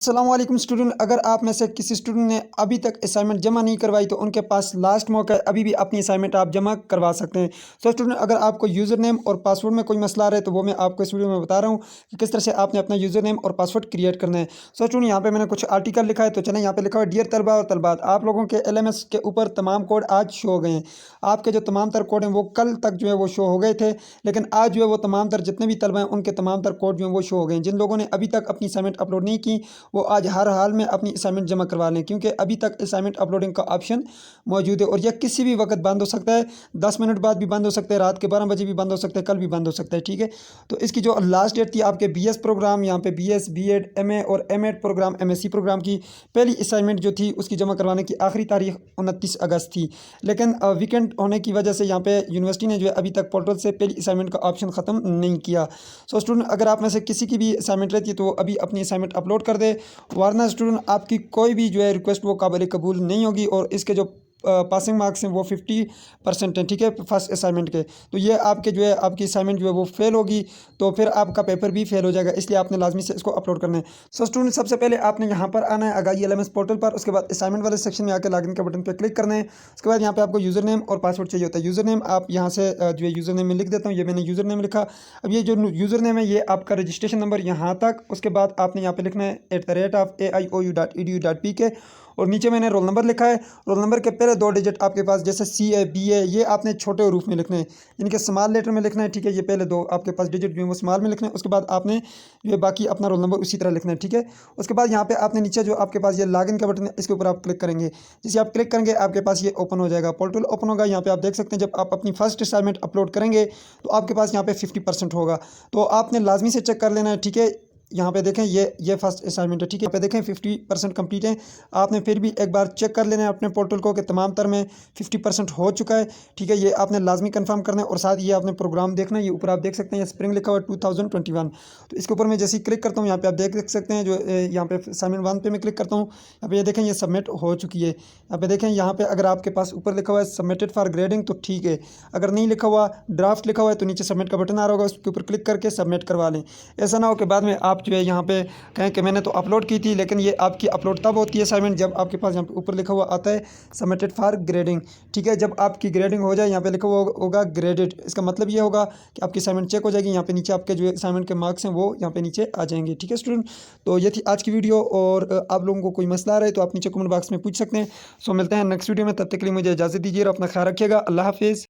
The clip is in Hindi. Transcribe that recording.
अस्सलामुअलैकुम स्टूडेंट, अगर आप में से किसी स्टूडेंट ने अभी तक असाइनमेंट जमा नहीं करवाई तो उनके पास लास्ट मौका है, अभी भी अपनी असाइनमेंट आप जमा करवा सकते हैं। सो स्टूडेंट, अगर आपको यूज़र नेम और पासवर्ड में कोई मसला आ रहा है तो वो मैं आपको इस वीडियो में बता रहा हूँ कि किस तरह से आपने अपना यूज़र नेम और पासवर्ड क्रिएट करना है। सो स्टूडेंट, यहाँ पे मैंने कुछ आर्टिकल लिखा है, तो चलें यहाँ पे लिखा हुआ है, डियर तलबा और तलबात, आप लोगों के LMS के ऊपर तमाम कोड आज शो हो गए हैं। आपके जो तमाम तर कोड हैं वो कल तक जो है वो शो हो गए थे, लेकिन आज जो है वो तमाम तर जितने भी तलबा हैं उनके तमाम तर कोड जो हैं वो शो हो गए हैं। जिन लोगों ने अभी तक अपनी असाइनमेंट अपलोड नहीं की वो आज हर हाल में अपनी असाइनमेंट जमा करवा लें, क्योंकि अभी तक असाइनमेंट अपलोडिंग का ऑप्शन मौजूद है और यह किसी भी वक्त बंद हो सकता है। 10 मिनट बाद भी बंद हो सकता है, रात के 12 बजे भी बंद हो सकता है, कल भी बंद हो सकता है। ठीक है, तो इसकी जो लास्ट डेट थी आपके BS प्रोग्राम, यहाँ पे BS B.Ed MA और M.Ed प्रोग्राम MSc प्रोग्राम की पहली असाइनमेंट जो थी उसकी जमा करवाने की आखिरी तारीख 29 अगस्त थी। लेकिन वीकेंड होने की वजह से यहाँ पे यूनिवर्सिटी ने जो है अभी तक पोर्टल से पहली असाइनमेंट का ऑप्शन ख़त्म नहीं किया। सो स्टूडेंट, अगर आप में से किसी की भी असाइनमेंट रहती है तो वो अभी अपनी असाइनमेंट अपलोड कर दे, वरना स्टूडेंट आपकी कोई भी जो है रिक्वेस्ट वो काबिल कबूल नहीं होगी और इसके जो पासिंग मार्क्स हैं वो 50% हैं। ठीक है, फर्स्ट असाइनमेंट के, तो ये आपके जो है आपकी असाइनमेंट जो है वो फेल होगी तो फिर आपका पेपर भी फेल हो जाएगा, इसलिए आपने लाजमी से इसको अपलोड करना है। सो स्टूडेंट, सबसे पहले आपने यहाँ पर आना है आगाही LMS पोर्टल पर, उसके बाद असाइनमेंट वाले सेक्शन में आकर लॉगिन के बटन पर क्लिक करना है। उसके बाद यहाँ पे आपको यूज़र नेम और पासवर्ड चाहिए होता है। यूज़र नेम आप यहाँ से जो है यूज़र नेम में लिख देता हूँ, ये मैंने यूज़र नेम लिखा। अब ये जो यूज़र नेम है ये आपका रजिस्ट्रेशन नंबर यहाँ तक, उसके बाद आपने यहाँ पे लिखना है @aiou.edu.pk और नीचे मैंने रोल नंबर लिखा है। रोल नंबर के पहले 2 डिजिट आपके पास जैसे CA BA ये आपने छोटे रूप में लिखने हैं, इनके स्मॉल लेटर में लिखना है। ठीक है, ये पहले 2 आपके पास डिजिट जो है वो स्मॉल में लिखना है। उसके बाद आपने जो है बाकी अपना रोल नंबर उसी तरह लिखना है। ठीक है, उसके बाद यहाँ पे आपने नीचे जो आपके पास ये लॉगिन का बटन है इसके ऊपर आप क्लिक करेंगे। जैसे आप क्लिक करेंगे आपके पास ये ओपन हो जाएगा, पोर्टल ओपन होगा। यहाँ पे आप देख सकते हैं जब आप अपनी फर्स्ट असाइनमेंट अपलोड करेंगे तो आपके पास यहाँ पे 50% होगा, तो आपने लाजमी से चेक कर लेना है। ठीक है, यहाँ पे देखें ये फर्स्ट असाइनमेंट है। ठीक है, यहाँ पे देखें 50% कंप्लीट है। आपने फिर भी एक बार चेक कर लेना है अपने पोर्टल को कि तमाम तर में 50% हो चुका है। ठीक है, ये आपने लाजमी कंफर्म करना है और साथ ये आपने प्रोग्राम देखना है। ये ऊपर आप देख सकते हैं ये स्प्रिंग लिखा हुआ है 2021, तो इसके ऊपर मैं जैसे ही क्लिक करता हूँ यहाँ पे आप देख सकते हैं जो यहाँ पे असाइनमेंट 1 पे मैं क्लिक करता हूँ, यहाँ पे ये देखें ये सबमिट हो चुकी है। यहाँ पे देखें यहाँ पे अगर आपके पास ऊपर लिखा हुआ है सबमिटेड फॉर ग्रेडिंग तो ठीक है, अगर नहीं लिखा हुआ ड्राफ्ट लिखा हुआ है तो नीचे सबमिट का बटन आ रहा होगा, उसके ऊपर क्लिक करके सबमिट करवा लें। ऐसा ना हो कि बाद में आप जो है यहाँ पे कहें कि मैंने तो अपलोड की थी, लेकिन ये आपकी अपलोड तब होती है असाइनमेंट जब आपके पास यहाँ पे ऊपर लिखा हुआ आता है सबमिटेड फॉर ग्रेडिंग। ठीक है, जब आपकी ग्रेडिंग हो जाए यहाँ पे लिखा हुआ होगा ग्रेडेड, इसका मतलब ये होगा कि आपकी असाइनमेंट चेक हो जाएगी। यहाँ पे नीचे आपके जो असाइनमेंट के मार्क्स हैं वो यहाँ पे नीचे आ जाएंगे। ठीक है स्टूडेंट, तो ये थी आज की वीडियो और आप लोगों को कोई मसला आ रहा है तो आप नीचे कमेंट बॉक्स में पूछ सकते हैं। सो मिलते हैं नेक्स्ट वीडियो में, तब तक के लिए मुझे इजाज़त दीजिए और अपना ख्याल रखिएगा। अल्लाह हाफिज़।